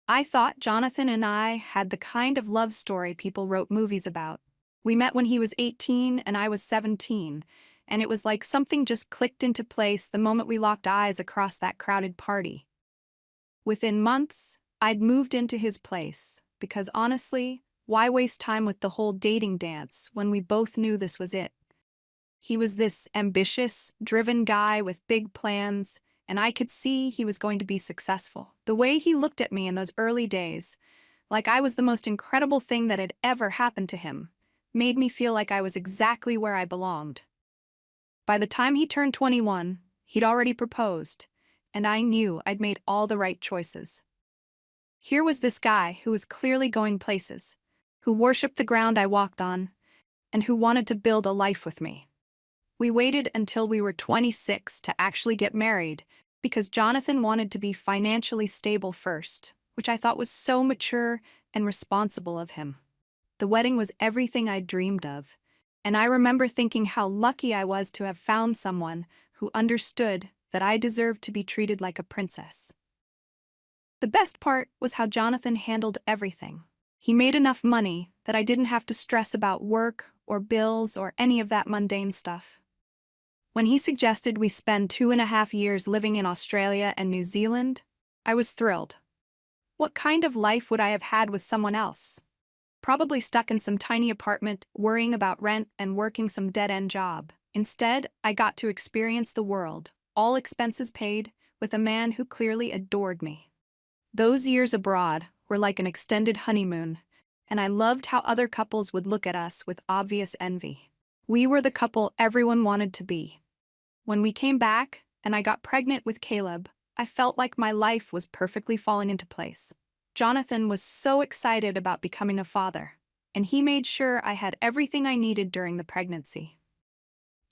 I thought Jonathan and I had the kind of love story people wrote movies about. We met when he was 18 and I was 17, and it was like something just clicked into place the moment we locked eyes across that crowded party. Within months, I'd moved into his place, because honestly, why waste time with the whole dating dance when we both knew this was it? He was this ambitious, driven guy with big plans, and I could see he was going to be successful. The way he looked at me in those early days, like I was the most incredible thing that had ever happened to him, made me feel like I was exactly where I belonged. By the time he turned 21, he'd already proposed, and I knew I'd made all the right choices. Here was this guy who was clearly going places, who worshipped the ground I walked on, and who wanted to build a life with me. We waited until we were 26 to actually get married because Jonathan wanted to be financially stable first, which I thought was so mature and responsible of him. The wedding was everything I'd dreamed of, and I remember thinking how lucky I was to have found someone who understood that I deserved to be treated like a princess. The best part was how Jonathan handled everything. He made enough money that I didn't have to stress about work or bills or any of that mundane stuff. When he suggested we spend 2.5 years living in Australia and New Zealand, I was thrilled. What kind of life would I have had with someone else? Probably stuck in some tiny apartment, worrying about rent and working some dead-end job. Instead, I got to experience the world, all expenses paid, with a man who clearly adored me. Those years abroad were like an extended honeymoon, and I loved how other couples would look at us with obvious envy. We were the couple everyone wanted to be. When we came back, and I got pregnant with Caleb, I felt like my life was perfectly falling into place. Jonathan was so excited about becoming a father, and he made sure I had everything I needed during the pregnancy.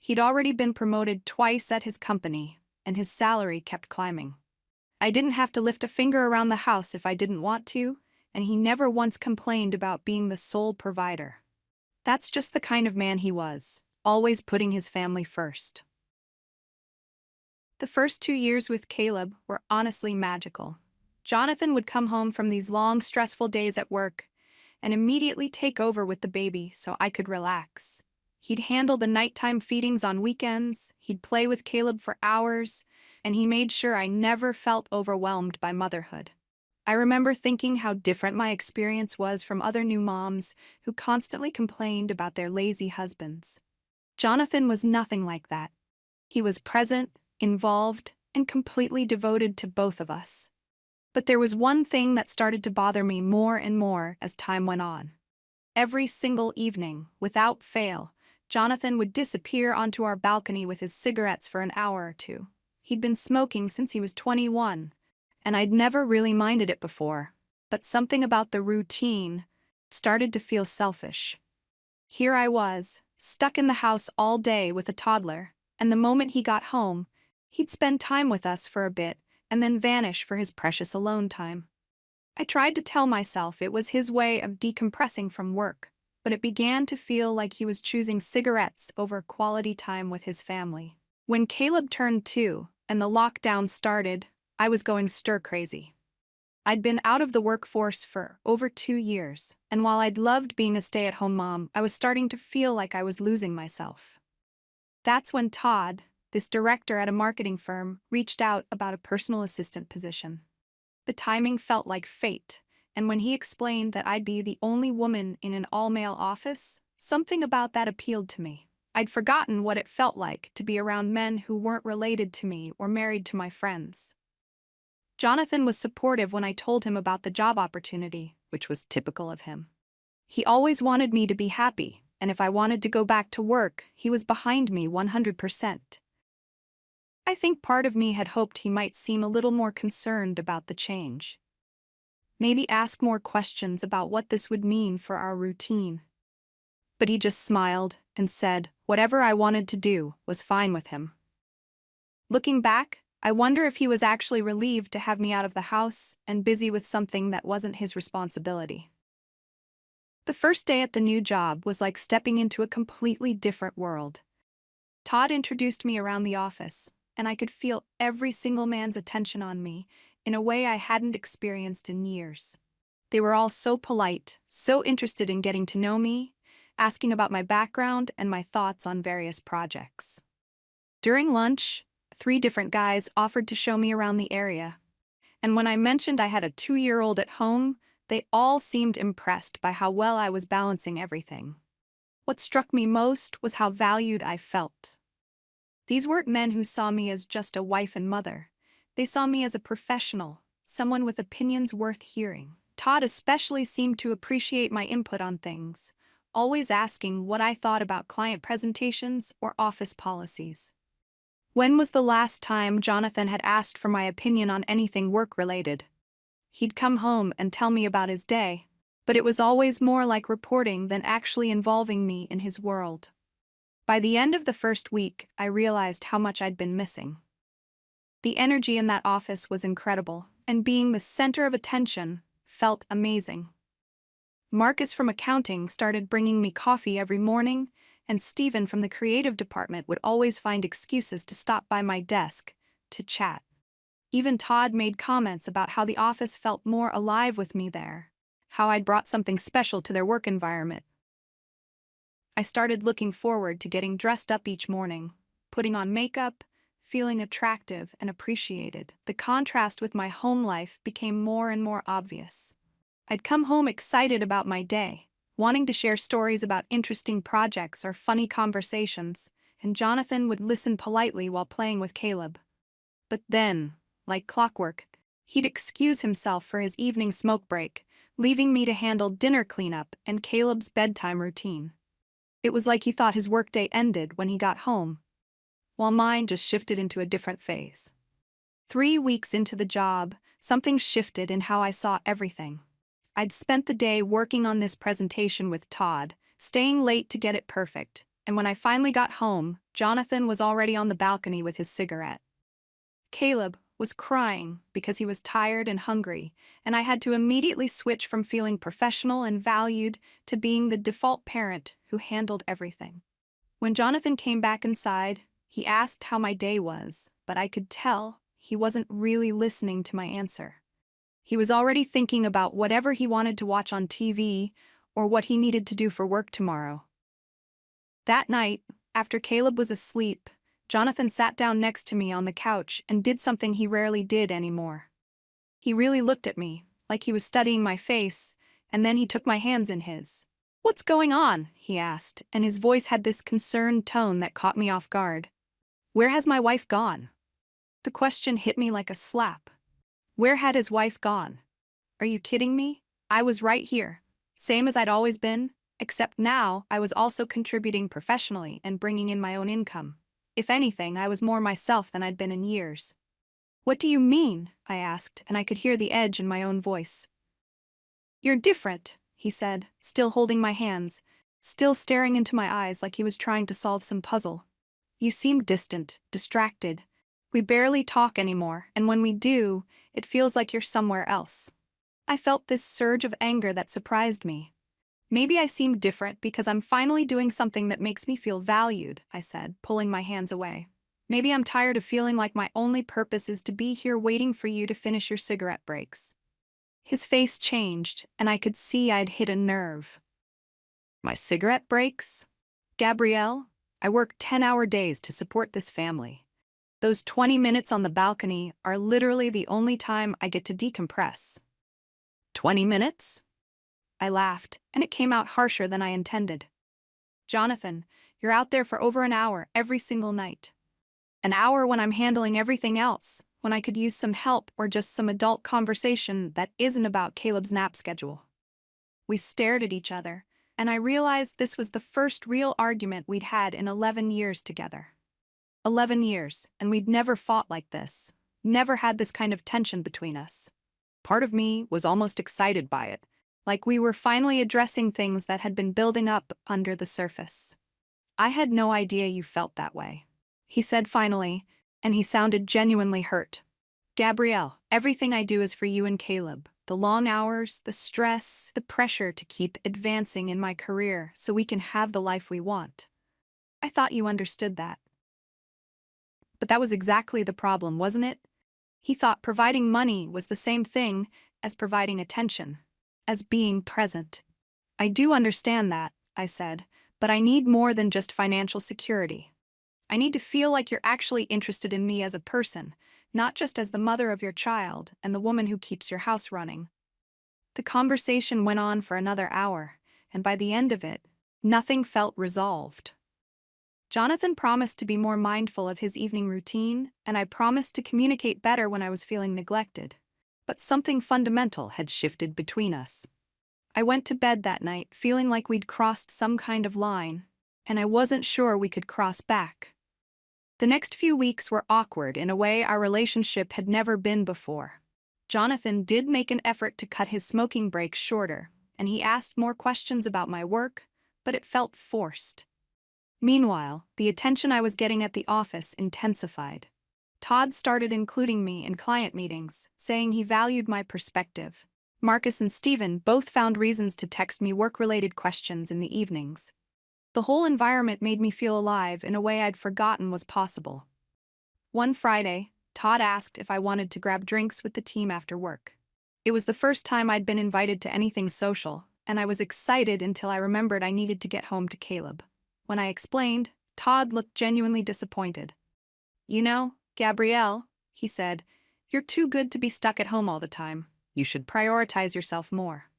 He'd already been promoted twice at his company, and his salary kept climbing. I didn't have to lift a finger around the house if I didn't want to, and he never once complained about being the sole provider. That's just the kind of man he was, always putting his family first. The first 2 years with Caleb were honestly magical. Jonathan would come home from these long, stressful days at work and immediately take over with the baby so I could relax. He'd handle the nighttime feedings on weekends, he'd play with Caleb for hours, and he made sure I never felt overwhelmed by motherhood. I remember thinking how different my experience was from other new moms who constantly complained about their lazy husbands. Jonathan was nothing like that. He was present, involved, and completely devoted to both of us. But there was one thing that started to bother me more and more as time went on. Every single evening, without fail, Jonathan would disappear onto our balcony with his cigarettes for an hour or two. He'd been smoking since he was 21, and I'd never really minded it before, but something about the routine started to feel selfish. Here I was, stuck in the house all day with a toddler, and the moment he got home, he'd spend time with us for a bit and then vanish for his precious alone time. I tried to tell myself it was his way of decompressing from work, but it began to feel like he was choosing cigarettes over quality time with his family. When Caleb turned 2 and the lockdown started, I was going stir-crazy. I'd been out of the workforce for over 2 years, and while I'd loved being a stay-at-home mom, I was starting to feel like I was losing myself. That's when Todd, this director at a marketing firm, reached out about a personal assistant position. The timing felt like fate, and when he explained that I'd be the only woman in an all-male office, something about that appealed to me. I'd forgotten what it felt like to be around men who weren't related to me or married to my friends. Jonathan was supportive when I told him about the job opportunity, which was typical of him. He always wanted me to be happy, and if I wanted to go back to work, he was behind me 100%. I think part of me had hoped he might seem a little more concerned about the change. Maybe ask more questions about what this would mean for our routine. But he just smiled and said whatever I wanted to do was fine with him. Looking back, I wonder if he was actually relieved to have me out of the house and busy with something that wasn't his responsibility. The first day at the new job was like stepping into a completely different world. Todd introduced me around the office, and I could feel every single man's attention on me, in a way I hadn't experienced in years. They were all so polite, so interested in getting to know me, asking about my background and my thoughts on various projects. During lunch, 3 different guys offered to show me around the area, and when I mentioned I had a 2-year-old at home, they all seemed impressed by how well I was balancing everything. What struck me most was how valued I felt. These weren't men who saw me as just a wife and mother. They saw me as a professional, someone with opinions worth hearing. Todd especially seemed to appreciate my input on things, always asking what I thought about client presentations or office policies. When was the last time Jonathan had asked for my opinion on anything work-related? He'd come home and tell me about his day, but it was always more like reporting than actually involving me in his world. By the end of the first week, I realized how much I'd been missing. The energy in that office was incredible, and being the center of attention felt amazing. Marcus from accounting started bringing me coffee every morning, and Stephen from the creative department would always find excuses to stop by my desk to chat. Even Todd made comments about how the office felt more alive with me there, how I'd brought something special to their work environment. I started looking forward to getting dressed up each morning, putting on makeup, feeling attractive and appreciated. The contrast with my home life became more and more obvious. I'd come home excited about my day, wanting to share stories about interesting projects or funny conversations, and Jonathan would listen politely while playing with Caleb. But then, like clockwork, he'd excuse himself for his evening smoke break, leaving me to handle dinner cleanup and Caleb's bedtime routine. It was like he thought his workday ended when he got home, while mine just shifted into a different phase. 3 weeks into the job, something shifted in how I saw everything. I'd spent the day working on this presentation with Todd, staying late to get it perfect, and when I finally got home, Jonathan was already on the balcony with his cigarette. Caleb was crying because he was tired and hungry, and I had to immediately switch from feeling professional and valued to being the default parent who handled everything. When Jonathan came back inside, he asked how my day was, but I could tell he wasn't really listening to my answer. He was already thinking about whatever he wanted to watch on TV or what he needed to do for work tomorrow. That night, after Caleb was asleep, Jonathan sat down next to me on the couch and did something he rarely did anymore. He really looked at me, like he was studying my face, and then he took my hands in his. "What's going on?" he asked, and his voice had this concerned tone that caught me off guard. "Where has my wife gone?" The question hit me like a slap. Where had his wife gone? Are you kidding me? I was right here, same as I'd always been, except now I was also contributing professionally and bringing in my own income. If anything, I was more myself than I'd been in years. "What do you mean?" I asked, and I could hear the edge in my own voice. "You're different," he said, still holding my hands, still staring into my eyes like he was trying to solve some puzzle. "You seem distant, distracted. We barely talk anymore, and when we do, it feels like you're somewhere else." I felt this surge of anger that surprised me. "Maybe I seem different because I'm finally doing something that makes me feel valued," I said, pulling my hands away. "Maybe I'm tired of feeling like my only purpose is to be here waiting for you to finish your cigarette breaks." His face changed, and I could see I'd hit a nerve. "My cigarette breaks? Gabrielle, I work 10-hour days to support this family. Those 20 minutes on the balcony are literally the only time I get to decompress." 20 minutes? I laughed, and it came out harsher than I intended. "Jonathan, you're out there for over an hour every single night. An hour when I'm handling everything else, when I could use some help or just some adult conversation that isn't about Caleb's nap schedule." We stared at each other, and I realized this was the first real argument we'd had in 11 years together. 11 years, and we'd never fought like this, never had this kind of tension between us. Part of me was almost excited by it, like we were finally addressing things that had been building up under the surface. "I had no idea you felt that way," he said finally, and he sounded genuinely hurt. "Gabrielle, everything I do is for you and Caleb. The long hours, the stress, the pressure to keep advancing in my career so we can have the life we want. I thought you understood that." But that was exactly the problem, wasn't it? He thought providing money was the same thing as providing attention, as being present. I do understand that, I said, but I need more than just financial security. I need to feel like you're actually interested in me as a person, not just as the mother of your child and the woman who keeps your house running. The conversation went on for another hour, and by the end of it, nothing felt resolved. Jonathan promised to be more mindful of his evening routine, and I promised to communicate better when I was feeling neglected. But something fundamental had shifted between us. I went to bed that night feeling like we'd crossed some kind of line, and I wasn't sure we could cross back. The next few weeks were awkward in a way our relationship had never been before. Jonathan did make an effort to cut his smoking breaks shorter, and he asked more questions about my work, but it felt forced. Meanwhile, the attention I was getting at the office intensified. Todd started including me in client meetings, saying he valued my perspective. Marcus and Stephen both found reasons to text me work-related questions in the evenings. The whole environment made me feel alive in a way I'd forgotten was possible. One Friday, Todd asked if I wanted to grab drinks with the team after work. It was the first time I'd been invited to anything social, and I was excited until I remembered I needed to get home to Caleb. When I explained, Todd looked genuinely disappointed. "You know, Gabrielle," he said, "you're too good to be stuck at home all the time. You should prioritize yourself more."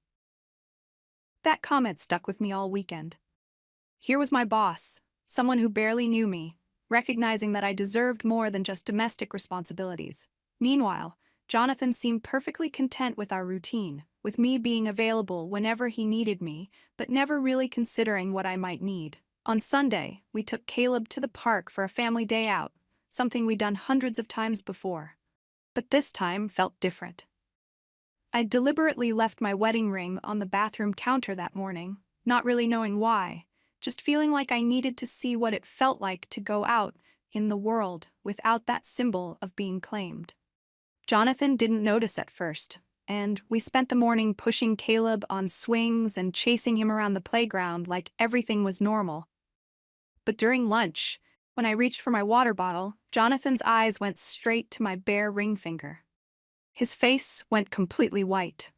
That comment stuck with me all weekend. Here was my boss, someone who barely knew me, recognizing that I deserved more than just domestic responsibilities. Meanwhile, Jonathan seemed perfectly content with our routine, with me being available whenever he needed me, but never really considering what I might need. On Sunday, we took Caleb to the park for a family day out, something we'd done hundreds of times before. But this time felt different. I deliberately left my wedding ring on the bathroom counter that morning, not really knowing why, just feeling like I needed to see what it felt like to go out in the world without that symbol of being claimed. Jonathan didn't notice at first, and we spent the morning pushing Caleb on swings and chasing him around the playground like everything was normal. But during lunch, when I reached for my water bottle, Jonathan's eyes went straight to my bare ring finger. His face went completely white.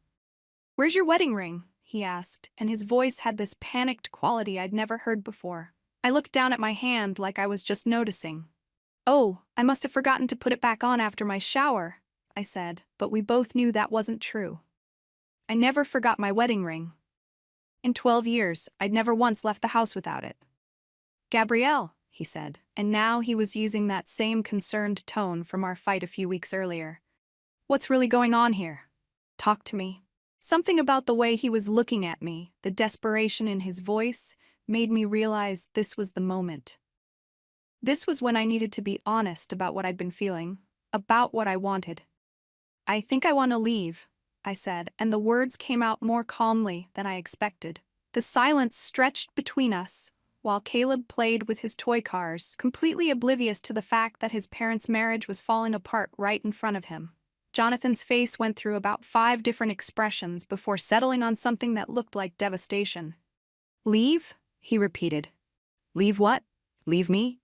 "Where's your wedding ring?" he asked, and his voice had this panicked quality I'd never heard before. I looked down at my hand like I was just noticing. "Oh, I must have forgotten to put it back on after my shower," I said, but we both knew that wasn't true. I never forgot my wedding ring. In 12 years, I'd never once left the house without it. "Gabrielle," he said, and now he was using that same concerned tone from our fight a few weeks earlier. "What's really going on here? Talk to me." Something about the way he was looking at me, the desperation in his voice, made me realize this was the moment. This was when I needed to be honest about what I'd been feeling, about what I wanted. "I think I want to leave," I said, and the words came out more calmly than I expected. The silence stretched between us, while Caleb played with his toy cars, completely oblivious to the fact that his parents' marriage was falling apart right in front of him. Jonathan's face went through about 5 different expressions before settling on something that looked like devastation. "Leave?" he repeated. "Leave what? Leave me?"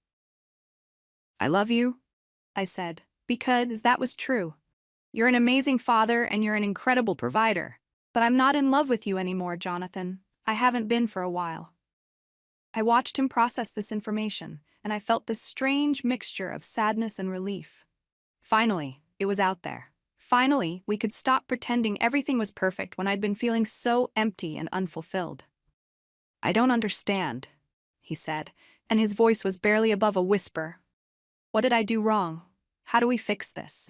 "I love you," I said, because that was true. "You're an amazing father and you're an incredible provider. But I'm not in love with you anymore, Jonathan. I haven't been for a while." I watched him process this information, and I felt this strange mixture of sadness and relief. Finally, it was out there. Finally, we could stop pretending everything was perfect when I'd been feeling so empty and unfulfilled. "I don't understand," he said, and his voice was barely above a whisper. "What did I do wrong? How do we fix this?"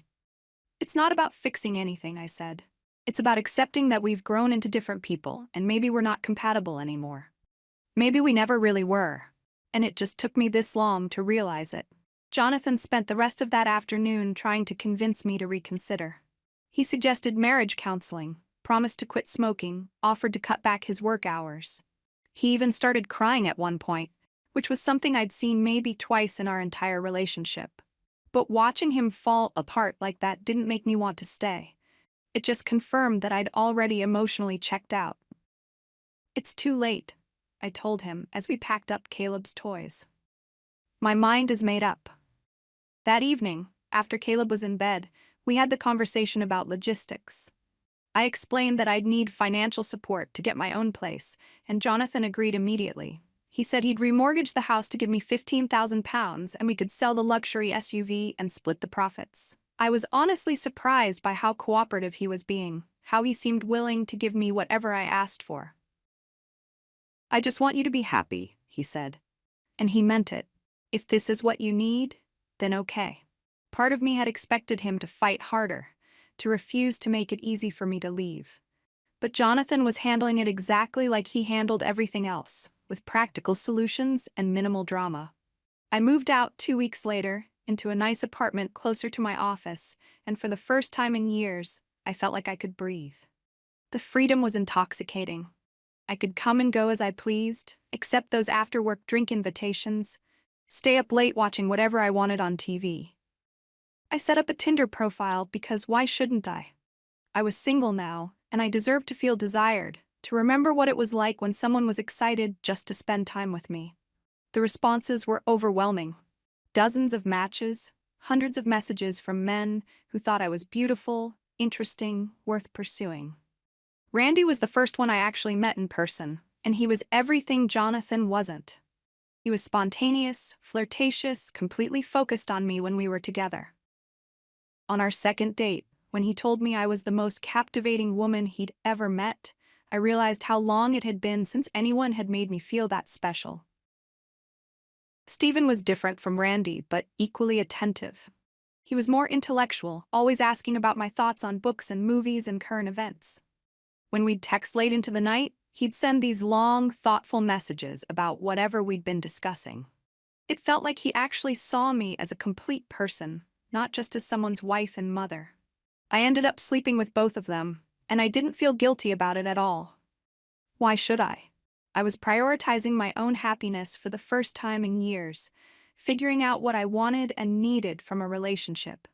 "It's not about fixing anything," I said. "It's about accepting that we've grown into different people and maybe we're not compatible anymore. Maybe we never really were, and it just took me this long to realize it." Jonathan spent the rest of that afternoon trying to convince me to reconsider. He suggested marriage counseling, promised to quit smoking, offered to cut back his work hours. He even started crying at one point, which was something I'd seen maybe twice in our entire relationship. But watching him fall apart like that didn't make me want to stay. It just confirmed that I'd already emotionally checked out. "It's too late," I told him as we packed up Caleb's toys. "My mind is made up." That evening, after Caleb was in bed, We had the conversation about logistics. I explained that I'd need financial support to get my own place, and Jonathan agreed immediately. He said he'd remortgage the house to give me £15,000 and we could sell the luxury SUV and split the profits. I was honestly surprised by how cooperative he was being, how he seemed willing to give me whatever I asked for. "I just want you to be happy," he said. And he meant it. If this is what you need, then okay. Part of me had expected him to fight harder, to refuse to make it easy for me to leave. But Jonathan was handling it exactly like he handled everything else, with practical solutions and minimal drama. I moved out 2 weeks later, into a nice apartment closer to my office, and for the first time in years, I felt like I could breathe. The freedom was intoxicating. I could come and go as I pleased, accept those after-work drink invitations, stay up late watching whatever I wanted on TV. I set up a Tinder profile because why shouldn't I? I was single now, and I deserved to feel desired, to remember what it was like when someone was excited just to spend time with me. The responses were overwhelming. Dozens of matches, hundreds of messages from men who thought I was beautiful, interesting, worth pursuing. Randy was the first one I actually met in person, and he was everything Jonathan wasn't. He was spontaneous, flirtatious, completely focused on me when we were together. On our second date, when he told me I was the most captivating woman he'd ever met, I realized how long it had been since anyone had made me feel that special. Stephen was different from Randy, but equally attentive. He was more intellectual, always asking about my thoughts on books and movies and current events. When we'd text late into the night, he'd send these long, thoughtful messages about whatever we'd been discussing. It felt like he actually saw me as a complete person, not just as someone's wife and mother. I ended up sleeping with both of them, and I didn't feel guilty about it at all. Why should I? I was prioritizing my own happiness for the first time in years, figuring out what I wanted and needed from a relationship.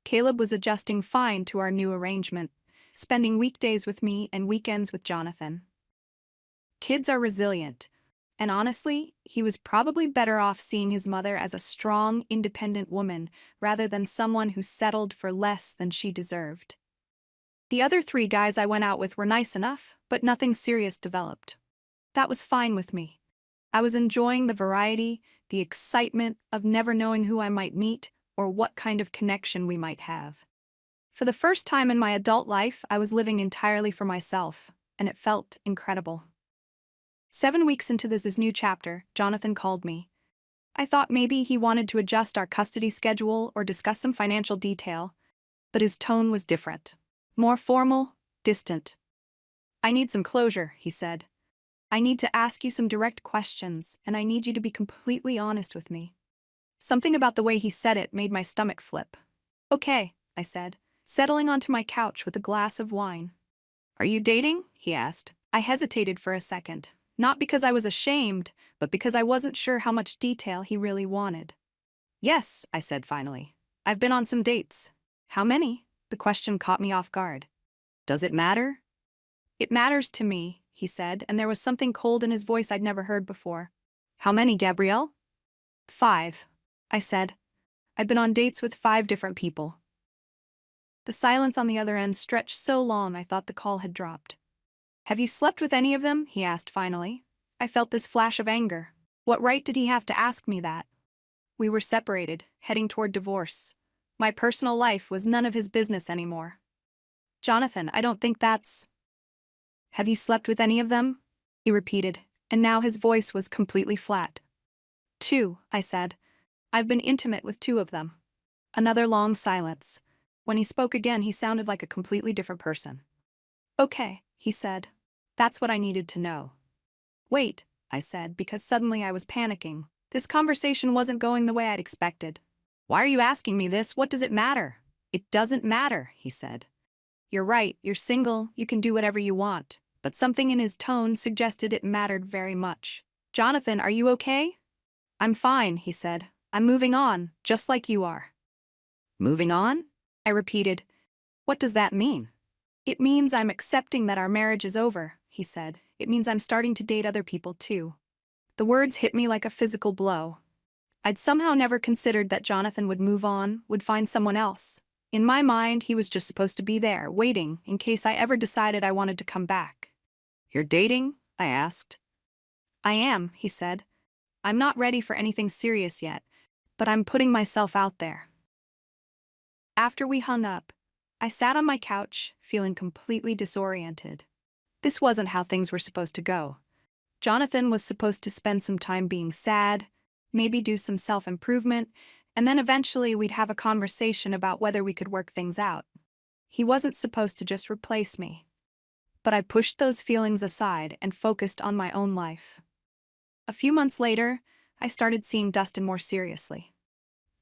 Caleb was adjusting fine to our new arrangement, spending weekdays with me and weekends with Jonathan. Kids are resilient, and honestly, he was probably better off seeing his mother as a strong, independent woman rather than someone who settled for less than she deserved. The other 3 guys I went out with were nice enough, but nothing serious developed. That was fine with me. I was enjoying the variety, the excitement of never knowing who I might meet or what kind of connection we might have. For the first time in my adult life, I was living entirely for myself, and it felt incredible. 7 weeks into this new chapter, Jonathan called me. I thought maybe he wanted to adjust our custody schedule or discuss some financial detail, but his tone was different. More formal, distant. "I need some closure," he said. "I need to ask you some direct questions, and I need you to be completely honest with me." Something about the way he said it made my stomach flip. "Okay," I said, settling onto my couch with a glass of wine. "Are you dating?" he asked. I hesitated for a second, not because I was ashamed, but because I wasn't sure how much detail he really wanted. "Yes," I said finally. "I've been on some dates." "How many?" The question caught me off guard. "Does it matter?" "It matters to me," he said, and there was something cold in his voice I'd never heard before. "How many, Gabrielle?" "5," I said. I'd been on dates with 5 different people. The silence on the other end stretched so long I thought the call had dropped. "Have you slept with any of them?" he asked finally. I felt this flash of anger. What right did he have to ask me that? We were separated, heading toward divorce. My personal life was none of his business anymore. "Jonathan, I don't think that's—" "Have you slept with any of them?" he repeated, and now his voice was completely flat. "2," I said. "I've been intimate with 2 of them." Another long silence. When he spoke again, he sounded like a completely different person. "Okay," he said. "That's what I needed to know." "Wait," I said, because suddenly I was panicking. This conversation wasn't going the way I'd expected. "Why are you asking me this? What does it matter?" "It doesn't matter," he said. "You're right, you're single, you can do whatever you want." But something in his tone suggested it mattered very much. "Jonathan, are you okay?" "I'm fine," he said. "I'm moving on, just like you are." "Moving on?" I repeated. "What does that mean?" "It means I'm accepting that our marriage is over," he said. "It means I'm starting to date other people too." The words hit me like a physical blow. I'd somehow never considered that Jonathan would move on, would find someone else. In my mind, he was just supposed to be there, waiting, in case I ever decided I wanted to come back. "You're dating?" I asked. "I am," he said. "I'm not ready for anything serious yet, but I'm putting myself out there." After we hung up, I sat on my couch, feeling completely disoriented. This wasn't how things were supposed to go. Jonathan was supposed to spend some time being sad, maybe do some self-improvement, and then eventually we'd have a conversation about whether we could work things out. He wasn't supposed to just replace me. But I pushed those feelings aside and focused on my own life. A few months later, I started seeing Dustin more seriously.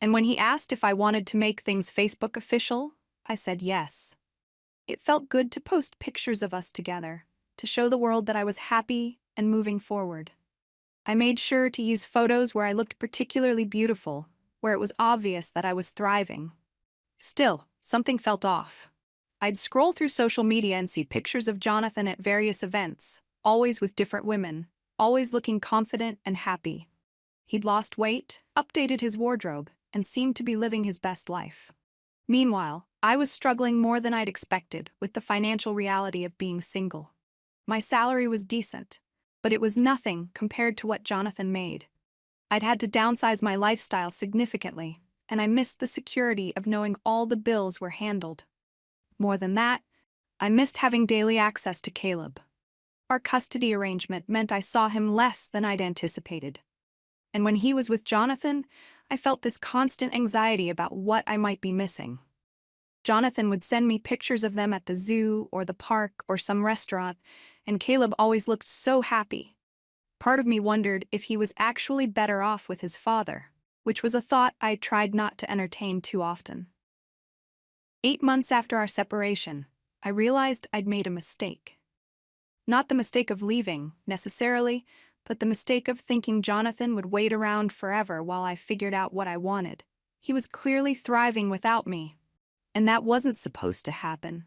And when he asked if I wanted to make things Facebook official, I said yes. It felt good to post pictures of us together, to show the world that I was happy and moving forward. I made sure to use photos where I looked particularly beautiful, where it was obvious that I was thriving. Still, something felt off. I'd scroll through social media and see pictures of Jonathan at various events, always with different women, always looking confident and happy. He'd lost weight, updated his wardrobe, and seemed to be living his best life. Meanwhile, I was struggling more than I'd expected with the financial reality of being single. My salary was decent, but it was nothing compared to what Jonathan made. I'd had to downsize my lifestyle significantly, and I missed the security of knowing all the bills were handled. More than that, I missed having daily access to Caleb. Our custody arrangement meant I saw him less than I'd anticipated. And when he was with Jonathan, I felt this constant anxiety about what I might be missing. Jonathan would send me pictures of them at the zoo or the park or some restaurant, and Caleb always looked so happy. Part of me wondered if he was actually better off with his father, which was a thought I tried not to entertain too often. 8 months after our separation, I realized I'd made a mistake. Not the mistake of leaving, necessarily, but the mistake of thinking Jonathan would wait around forever while I figured out what I wanted. He was clearly thriving without me, and that wasn't supposed to happen.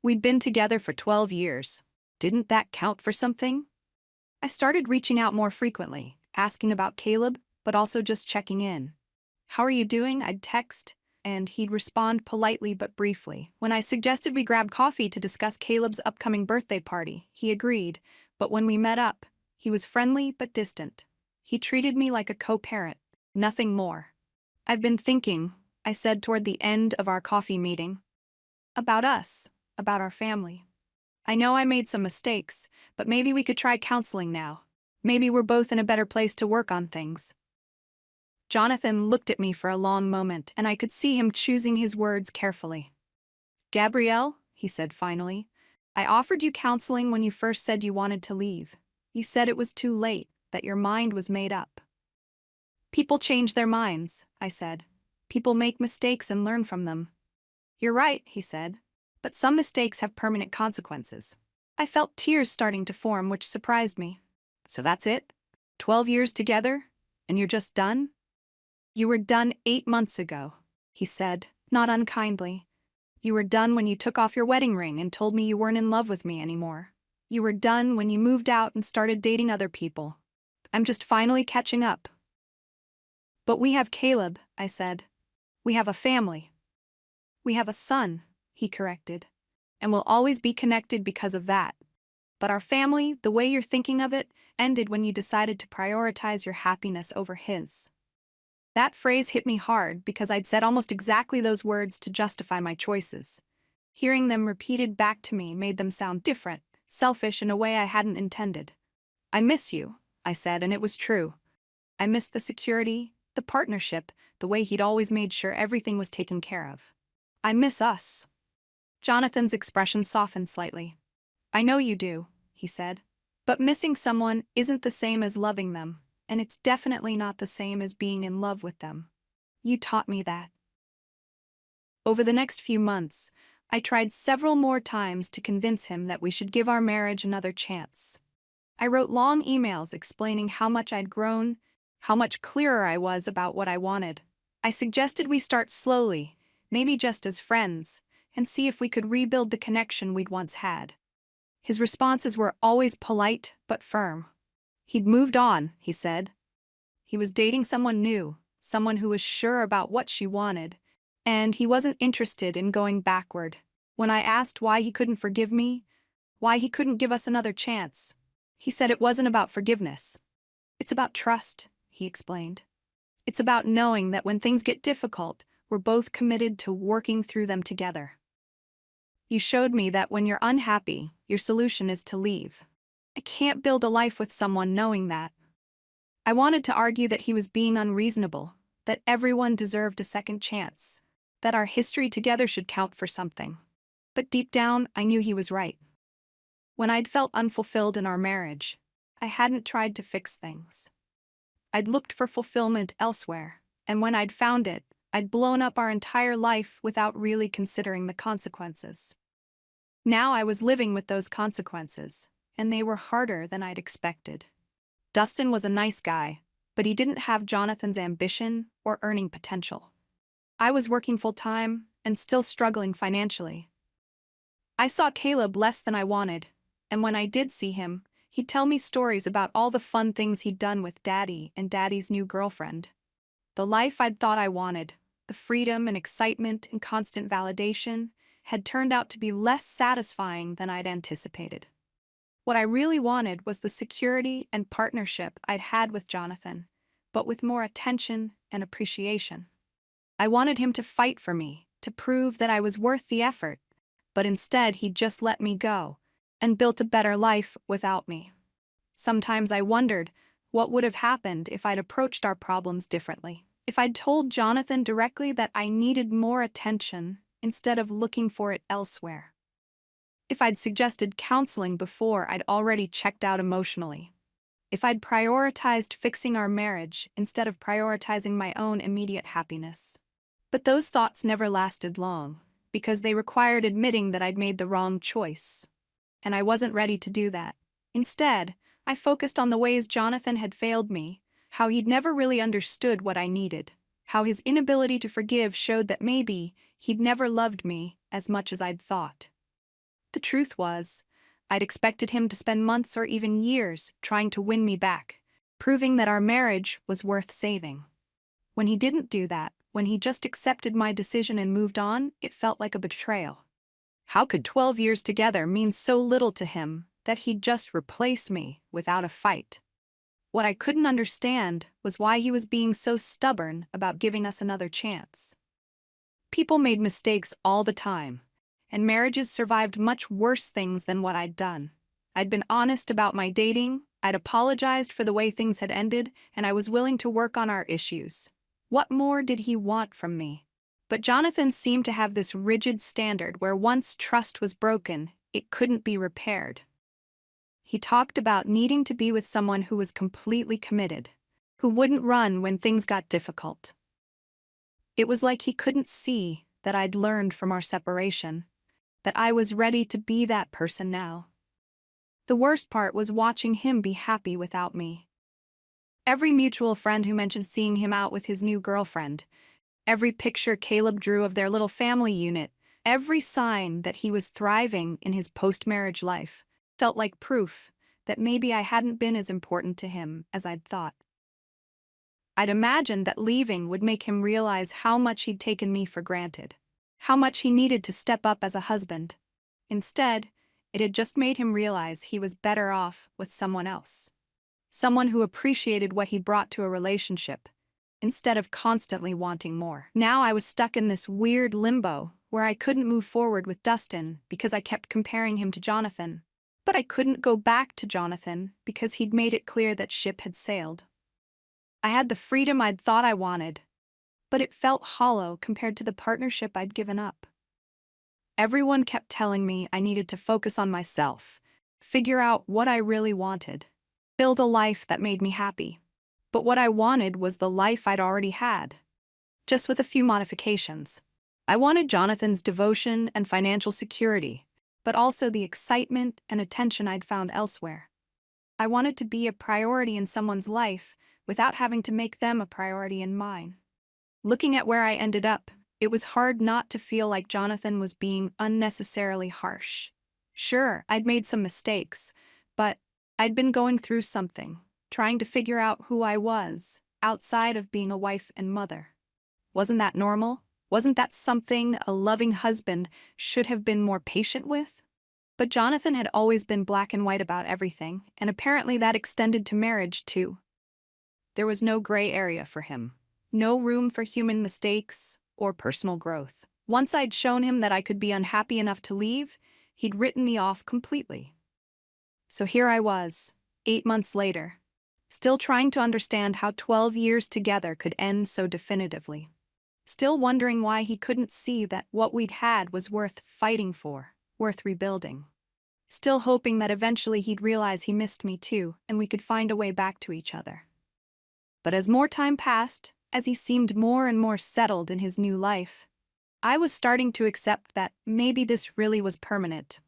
We'd been together for 12 years. Didn't that count for something? I started reaching out more frequently, asking about Caleb, but also just checking in. "How are you doing?" I'd text, and he'd respond politely but briefly. When I suggested we grab coffee to discuss Caleb's upcoming birthday party, he agreed, but when we met up, he was friendly but distant. He treated me like a co-parent, nothing more. "I've been thinking," I said toward the end of our coffee meeting, "about us, about our family. I know I made some mistakes, but maybe we could try counseling now. Maybe we're both in a better place to work on things." Jonathan looked at me for a long moment, and I could see him choosing his words carefully. "Gabrielle," he said finally, "I offered you counseling when you first said you wanted to leave. You said it was too late, that your mind was made up." "People change their minds," I said. "People make mistakes and learn from them." "You're right," he said, "but some mistakes have permanent consequences." I felt tears starting to form, which surprised me. "So that's it? 12 years together? And you're just done?" "You were done 8 months ago," he said, not unkindly. "You were done when you took off your wedding ring and told me you weren't in love with me anymore. You were done when you moved out and started dating other people. I'm just finally catching up." "But we have Caleb," I said. "We have a family." "We have a son," he corrected, "and we'll always be connected because of that. But our family, the way you're thinking of it, ended when you decided to prioritize your happiness over his." That phrase hit me hard because I'd said almost exactly those words to justify my choices. Hearing them repeated back to me made them sound different, selfish in a way I hadn't intended. "I miss you," I said, and it was true. I missed the security, the partnership, the way he'd always made sure everything was taken care of. "I miss us." Jonathan's expression softened slightly. "I know you do," he said. "But missing someone isn't the same as loving them, and it's definitely not the same as being in love with them. You taught me that." Over the next few months, I tried several more times to convince him that we should give our marriage another chance. I wrote long emails explaining how much I'd grown, how much clearer I was about what I wanted. I suggested we start slowly, maybe just as friends, and see if we could rebuild the connection we'd once had. His responses were always polite but firm. He'd moved on, he said. He was dating someone new, someone who was sure about what she wanted, And he wasn't interested in going backward. When I asked why he couldn't forgive me, why he couldn't give us another chance, he said it wasn't about forgiveness. It's about trust, he explained. It's about knowing that when things get difficult, we're both committed to working through them together. You showed me that when you're unhappy, your solution is to leave. I can't build a life with someone knowing that. I wanted to argue that he was being unreasonable, that everyone deserved a second chance, that our history together should count for something. But deep down, I knew he was right. When I'd felt unfulfilled in our marriage, I hadn't tried to fix things. I'd looked for fulfillment elsewhere, and when I'd found it, I'd blown up our entire life without really considering the consequences. Now I was living with those consequences, and they were harder than I'd expected. Dustin was a nice guy, but he didn't have Jonathan's ambition or earning potential. I was working full-time and still struggling financially. I saw Caleb less than I wanted, and when I did see him, he'd tell me stories about all the fun things he'd done with Daddy and Daddy's new girlfriend. The life I'd thought I wanted, the freedom and excitement and constant validation, had turned out to be less satisfying than I'd anticipated. What I really wanted was the security and partnership I'd had with Jonathan, but with more attention and appreciation. I wanted him to fight for me, to prove that I was worth the effort, but instead he'd just let me go and built a better life without me. Sometimes I wondered what would have happened if I'd approached our problems differently. If I'd told Jonathan directly that I needed more attention instead of looking for it elsewhere. If I'd suggested counseling before I'd already checked out emotionally. If I'd prioritized fixing our marriage instead of prioritizing my own immediate happiness. But those thoughts never lasted long, because they required admitting that I'd made the wrong choice. And I wasn't ready to do that. Instead, I focused on the ways Jonathan had failed me, how he'd never really understood what I needed, how his inability to forgive showed that maybe he'd never loved me as much as I'd thought. The truth was, I'd expected him to spend months or even years trying to win me back, proving that our marriage was worth saving. When he didn't do that, when he just accepted my decision and moved on, it felt like a betrayal. How could 12 years together mean so little to him that he'd just replace me without a fight? What I couldn't understand was why he was being so stubborn about giving us another chance. People made mistakes all the time, and marriages survived much worse things than what I'd done. I'd been honest about my dating, I'd apologized for the way things had ended, and I was willing to work on our issues. What more did he want from me? But Jonathan seemed to have this rigid standard where once trust was broken, it couldn't be repaired. He talked about needing to be with someone who was completely committed, who wouldn't run when things got difficult. It was like he couldn't see that I'd learned from our separation, that I was ready to be that person now. The worst part was watching him be happy without me. Every mutual friend who mentioned seeing him out with his new girlfriend, every picture Caleb drew of their little family unit, every sign that he was thriving in his post-marriage life, felt like proof that maybe I hadn't been as important to him as I'd thought. I'd imagined that leaving would make him realize how much he'd taken me for granted, how much he needed to step up as a husband. Instead, it had just made him realize he was better off with someone else. Someone who appreciated what he brought to a relationship, instead of constantly wanting more. Now I was stuck in this weird limbo where I couldn't move forward with Dustin because I kept comparing him to Jonathan. But I couldn't go back to Jonathan because he'd made it clear that ship had sailed. I had the freedom I'd thought I wanted, but it felt hollow compared to the partnership I'd given up. Everyone kept telling me I needed to focus on myself, figure out what I really wanted, build a life that made me happy. But what I wanted was the life I'd already had, just with a few modifications. I wanted Jonathan's devotion and financial security, but also the excitement and attention I'd found elsewhere. I wanted to be a priority in someone's life without having to make them a priority in mine. Looking at where I ended up, it was hard not to feel like Jonathan was being unnecessarily harsh. Sure, I'd made some mistakes, but I'd been going through something, trying to figure out who I was, outside of being a wife and mother. Wasn't that normal? Wasn't that something a loving husband should have been more patient with? But Jonathan had always been black and white about everything, and apparently that extended to marriage too. There was no gray area for him. No room for human mistakes or personal growth. Once I'd shown him that I could be unhappy enough to leave, he'd written me off completely. So here I was, 8 months later, still trying to understand how 12 years together could end so definitively. Still wondering why he couldn't see that what we'd had was worth fighting for, worth rebuilding. Still hoping that eventually he'd realize he missed me too, and we could find a way back to each other. But as more time passed, as he seemed more and more settled in his new life, I was starting to accept that maybe this really was permanent.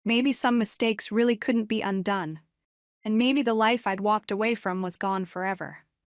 Maybe some mistakes really couldn't be undone, and maybe the life I'd walked away from was gone forever.